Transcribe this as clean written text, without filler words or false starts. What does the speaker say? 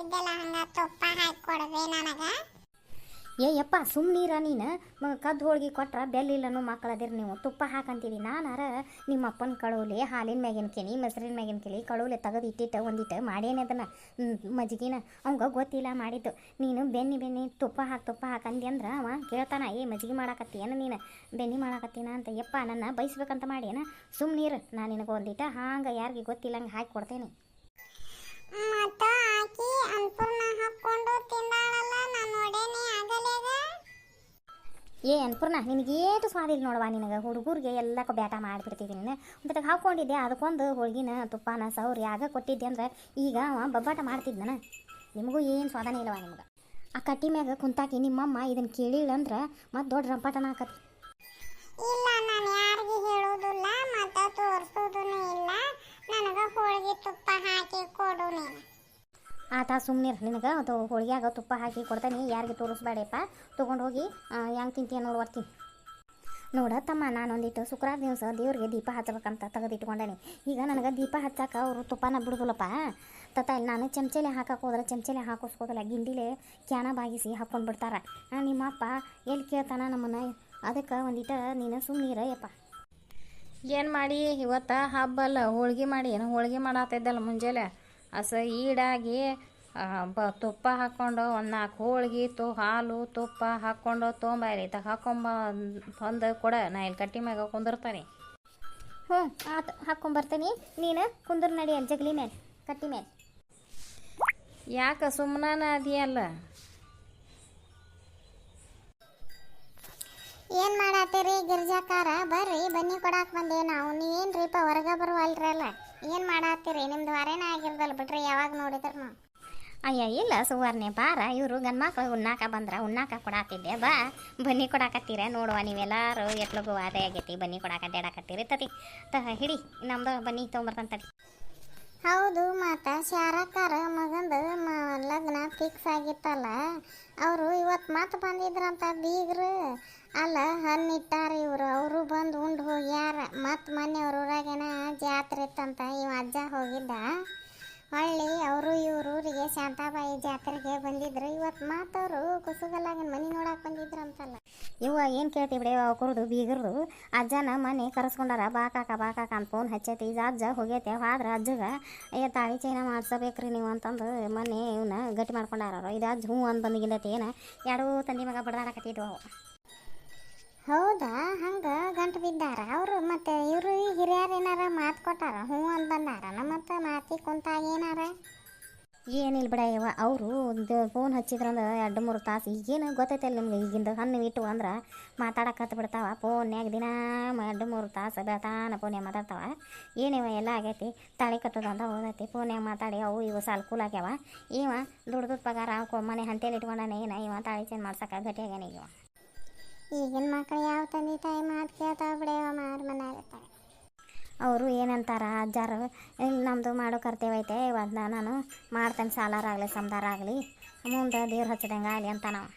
ಕೊಟ್ಟಿದ್ದೆಲ್ಲ ಹಂಗ ತುಪ್ಪ ಹಾಕಿ ಕೊಡದೆ ನನಗ. ಏ ಯಪ್ಪ ಸುಮ್ಮನೀರ ನೀನು ಕದ್ದು ಹೋಳ್ಗೆ ಕೊಟ್ರೆ ಬೆಲ್ಲಿಲ್ಲನೂ ಮಕ್ಕಳದಿರಿ ನೀವು ತುಪ್ಪ ಹಾಕಂತೀವಿ. ನಾನಾರ ನಿಮ್ಮ ಅಪ್ಪನ ಕಳುವಲಿ ಹಾಲಿನ ಮ್ಯಾಗಿನ ಕೆನಿ ಮೊಸರಿನ ಮ್ಯಾಗಿನ ಕೆಲಿ ಕಳುವಲಿ ತೆಗೆದು ಇಟ್ಟಿಟ್ಟು ಒಂದಿಟ್ಟು ಮಾಡೇನೆ ಅದನ್ನು ಮಜ್ಜಿಗೆನ ಅವಂಗೆ ಗೊತ್ತಿಲ್ಲ ಮಾಡಿದ್ದು. ನೀನು ಬೆನ್ನಿ ತುಪ್ಪ ಹಾಕಂದಿ ಅಂದ್ರೆ ಅವ ಕೇಳ್ತಾನ, ಏ ಮಜ್ಜಿಗೆ ಮಾಡಾಕತ್ತಿ ಏನು ನೀನು ಬೆನ್ನಿ ಮಾಡಾಕತ್ತೀನ ಅಂತ. ಯಪ್ಪ ನನ್ನ ಬಯಸ್ಬೇಕಂತ ಮಾಡೇನ ಸುಮ್ಮನೀರು. ನಾನು ನಿನಗೆ ಒಂದಿಟ್ಟು ಹಾಂಗೆ ಯಾರಿಗೆ ಗೊತ್ತಿಲ್ಲ ಹಂಗೆ ಹಾಕಿ ಕೊಡ್ತೇನೆ. ಮತ್ತ ಆಕಿ ಅನ್ಪೂರ್ಣ ಹಾಕೊಂಡು ತಿಂದಾಳಲ್ಲ ನಾನು ನೋಡೇನಿ ಆಗಲೇಗ. ಏ ಅನ್ಪೂರ್ಣ ನಿನಗೆ ಏಟು ಸ್ವಾದಿಲ್ಲ ನೋಡುವ. ನಿನಗೆ ಹುಡುಗರಿಗೆ ಎಲ್ಲಕ್ಕೂ ಬ್ಯಾಟ ಮಾಡಿಬಿಡ್ತಿದ್ದೆ. ನೀನು ಒಂದಿಟ್ಟು ಹಾಕ್ಕೊಂಡಿದ್ದೆ ಅದಕ್ಕೊಂದು ಹೋಳ್ಗಿನ ತುಪ್ಪನ ಸೌರಿ ಆಗ ಕೊಟ್ಟಿದ್ದೆ ಅಂದ್ರೆ ಈಗ ಅವ ಬಬ್ಬಾಟ ಮಾಡ್ತಿದ್ನ. ನಿಮಗೂ ಏನು ಸ್ವಾದನೇ ಇಲ್ಲವ ನಿಮ್ಗೆ. ಆ ಕಟ್ಟಿ ಮ್ಯಾಗ ಕುಂತಾಕಿ ನಿಮ್ಮಮ್ಮ ಇದನ್ನು ಕೇಳಿಲ್ಲ ಅಂದ್ರೆ ಮತ್ತೆ ದೊಡ್ಡ ರಂಪಾಟನ ಹಾಕತಿ. ಇಲ್ಲ ನಾನು ಯಾರಿಗೆ ಹೇಳೋದಿಲ್ಲ ಮತ್ತೆ ತೋರಿಸೋದೂ ಇಲ್ಲ. ನನಗೆ ಹೋಳಿಗೆ ತುಪ್ಪ ಹಾಕಿ ಕೊಡು ನೀನು. ಆತ ಸುಮ್ಮನೆ ನಿನಗೆ ಅದು ಹೋಳಿಗೆಯಾಗ ತುಪ್ಪ ಹಾಕಿ ಕೊಡ್ತಾನೆ, ಯಾರಿಗೆ ತೋರಿಸ್ಬೇಡಪ್ಪ. ತೊಗೊಂಡು ಹೋಗಿ ಹೆಂಗೆ ತಿಂತೀಯ ನೋಡಿ ಬರ್ತೀನಿ. ನೋಡತ್ತಮ್ಮ ನಾನೊಂದಿಟ್ಟು ಶುಕ್ರವಾರ ದಿವಸ ದೇವ್ರಿಗೆ ದೀಪ ಹಚ್ಚಬೇಕಂತ ತೆಗೆದಿಟ್ಕೊಂಡೇನಿ. ಈಗ ನನಗೆ ದೀಪ ಹಚ್ಚಕ್ಕೆ ಅವರು ತುಪ್ಪನ ಬಿಡುದಿಲ್ಲಪ್ಪ. ಇಲ್ಲಿ ನಾನು ಚಮಚೆಲೆ ಹಾಕಕ್ಕೆ ಹೋದ್ರೆ ಚಮಚೆಲೆ ಹಾಕಿಸ್ಕೋದಿಲ್ಲ, ಗಿಂಡಿಲೆ ಕ್ಯಾನ ಬಾಗಿಸಿ ಹಾಕ್ಕೊಂಡು ಬಿಡ್ತಾರೆ. ನಿಮ್ಮಪ್ಪ ಎಲ್ಲಿ ಕೇಳ್ತಾನ ನಮ್ಮನ್ನ. ಅದಕ್ಕೆ ಒಂದಿಟ್ಟು ನೀನು ಸುಮ್ಮನಿರಯ್ಯಪ್ಪ. ಏನು ಮಾಡಿ ಇವತ್ತು ಹಬ್ಬಲ್ಲ ಹೋಳ್ಗೆ ಮಾಡಿ ಏನು ಹೋಳ್ಗೆ ಮಾಡತ್ತಿದ್ದಲ್ಲ ಮುಂಜಾನೆ ಈಡಾಗಿ ತುಪ್ಪ ಹಾಕ್ಕೊಂಡು ಒಂದು 4 ಹೋಳ್ಗೆ ಹಾಲು ತುಪ್ಪ ಹಾಕ್ಕೊಂಡು ತೊಗೊಂಬಾರಿ ಹಾಕೊಂಬಂದು ಕೊಡ. ನಾ ಇಲ್ಲಿ ಕಟ್ಟಿ ಮ್ಯಾಗ ಕುಂದಿರ್ತಾನೆ. ಆತು ಹಾಕ್ಕೊಂಬರ್ತೀನಿ. ನೀನು ಕುಂದ್ರ ನಡಿ ಅಲ್ಲಿ ಜಗಲಿ ಮೇಲೆ ಕಟ್ಟಿ ಮೇಲೆ. ಯಾಕೆ ಸುಮ್ಮನ ಅದೆಯಲ್ಲ. ಏನು ಮಾಡತ್ತೀರಿ ಗಿರ್ಜಾಕಾರ? ಬರ್ರಿ ಬನ್ನಿ ಕೊಡಾಕ್ ಬಂದೆ ನಾವು. ನೀವೇನ್ರಿಪ್ಪ ಹೊರಗೆ ಬರುವಲ್ರಲ್ಲ, ಏನು ಮಾಡತ್ತೀರಿ? ನಿಮ್ದು ಹೊರೇನ ಆಗಿರ್ದಲ್ಲ ಬಿಡ್ರಿ ಯಾವಾಗ ನೋಡಿದ್ರು ನಾವು. ಅಯ್ಯ ಇಲ್ಲ ಸುವರ್ಣೆ ಬಾರ, ಇವರು ಗಂಡ್ಮಕ್ಳು ಉಣ್ಣಾಕ ಬಂದ್ರೆ ಉಣ್ಣಾಕ ಕೊಡಾತಿದ್ದೆ. ಬನ್ನಿ ಕೊಡಾಕತ್ತೀರ ನೋಡುವ. ನೀವೆಲ್ಲರೂ ಎಟ್ಲಗು ಅದೇ ಆಗೈತಿ ಬನ್ನಿ ಕೊಡಾಕ ಅಡ್ಡಾಡಕತ್ತೀರಿ. ಹಿಡಿ ನಮ್ದು ಬನ್ನಿ ತೊಗೊಂಬರ್ತಂತಡಿ. ಹೌದು ಮತ್ತು ಶಾರಕ್ಕಾರ ಮಗಂದು ಲಗ್ನ ಫಿಕ್ಸ್ ಆಗಿತ್ತಲ್ಲ, ಅವರು ಇವತ್ತು ಮತ್ತೆ ಬಂದಿದ್ರಂತ ಬೀಗರು. ಅಲ್ಲ ಹಣ್ಣಿಟ್ಟಾರ ಇವರು. ಅವರು ಬಂದು ಉಂಡು ಹೋಗ್ಯಾರ. ಮತ್ತು ಮೊನ್ನೆ ಅವ್ರ ಊರಾಗೇನ ಜಾತ್ರೆ ಇತ್ತಂತ ಇವ ಅಜ್ಜ ಹೋಗಿದ್ದ. ಹೊಳ್ಳಿ ಅವರು ಇವ್ರೂರಿಗೆ ಶಾಂತಾಬಾಯಿ ಜಾತ್ರೆಗೆ ಬಂದಿದ್ರು. ಇವತ್ತು ಮಾತವರು ಕುಸುಗಲ್ಲಾಗಿನ ಮನೆ ನೋಡಕ್ಕೆ ಬಂದಿದ್ರಂತಲ್ಲ. ಇವ ಏನು ಕೇಳ್ತಿ ಬಿಡೆ ಕುರ್ದು ಬೀಗರ್ದು. ಅಜ್ಜನ ಮನೆ ಕರೆಸ್ಕೊಂಡಾರ. ಬಾಕಾಕ ಅಂತ ಫೋನ್ ಹಚ್ಚೈತಿ. ಈಗ ಅಜ್ಜ ಹೋಗೈತೆ. ಆದ್ರೆ ಅಜ್ಜಗೆ ತಾಳಿ ಚೈನ ಮಾಡ್ಸಬೇಕ್ರಿ ನೀವು ಅಂತಂದು ಮೊನ್ನೆ ಇವನ್ನ ಗಟ್ಟಿ ಮಾಡ್ಕೊಂಡಾರ. ಇದು ಅಜ್ಜ ಹ್ಞೂ ಅಂತ ಬಂದಿಗಿಂದತಿ ಏನು ಎರಡೂ ತಂದಿ ಮಗ ಬಡ್ದಾಡಕತ್ತಿದ್ವು ಅವು. ಹೌದಾ? ಹಂಗೆ ಗಂಟು ಬಿದ್ದಾರ ಅವರು. ಮತ್ತು ಇವರು ಹಿರಿಯರು ಏನಾರ ಮಾತು ಕೊಟ್ಟಾರ ಹ್ಞೂ ಅಂತ ಬಂದಾರ ಮತ್ತು ಮಾತಿ ಕುಂತಾಗ ಏನಾರ? ಏನಿಲ್ಲ ಬಿಡ ಇವ ಅವರು ಫೋನ್ ಹಚ್ಚಿದ್ರಂದ್ರೆ 2-3 ತಾಸು. ಈಗೇನು ಗೊತ್ತೈತಲ್ಲ ನಿಮ್ಗೆ, ಈಗಿಂದ ಹಣ್ಣು ಇಟ್ಟು ಅಂದ್ರೆ ಮಾತಾಡಕತ್ತು ಬಿಡ್ತಾವ. ಫೋನ್ಯಾಗ ದಿನ 2-3 ತಾಸು ಬೆಳತಾನ ಫೋನ್ಯಾಗ ಮಾತಾಡ್ತಾವ. ಏನಿವ ಎಲ್ಲ ಆಗೈತಿ ತಾಳಿ ಕಟ್ಟೋದಂತ ಹೋದೈತಿ. ಫೋನ್ಯಾಗ ಮಾತಾಡಿ ಅವು ಇವು ಸಾಲ ಕೂಲಾಗ್ಯಾವ. ಇವ ದುಡ್ದು ಪಗಾರ ಮನೆ ಹಂತೇಲಿ ಇಟ್ಕೊಂಡಾನೆ. ಏನ ಇವ ತಾಳಿ ಚೇಂಜ್ ಮಾಡ್ಸಕ್ಕೆ ಗಟ್ಟಿಯಾಗ್ಯಾನ ಈಗ. ಈಗಿನ ಮಕ್ಳು ಯಾವ ತಂದೆ ತಾಯಿ ಮಾತು ಕೇಳ್ತಾವ ಬಿಡೆಯವ ಮಾರು ಮನೆಯಾಗಿರ್ತಾರೆ. ಅವರು ಏನಂತಾರ ಅಜ್ಜಾರು, ನಮ್ಮದು ಮಾಡೋ ಕರ್ತವ್ಯ ಐತೆ ಇವತ್ತು ನಾನು ಮಾಡ್ತೇನೆ, ಸಾಲಾರಾಗಲಿ ಸಮದಾರ ಆಗಲಿ ಮುಂದೆ ದೇವ್ರು ಹಚ್ಚದಂಗೆ ಆಗಲಿ ಅಂತ ನಾವು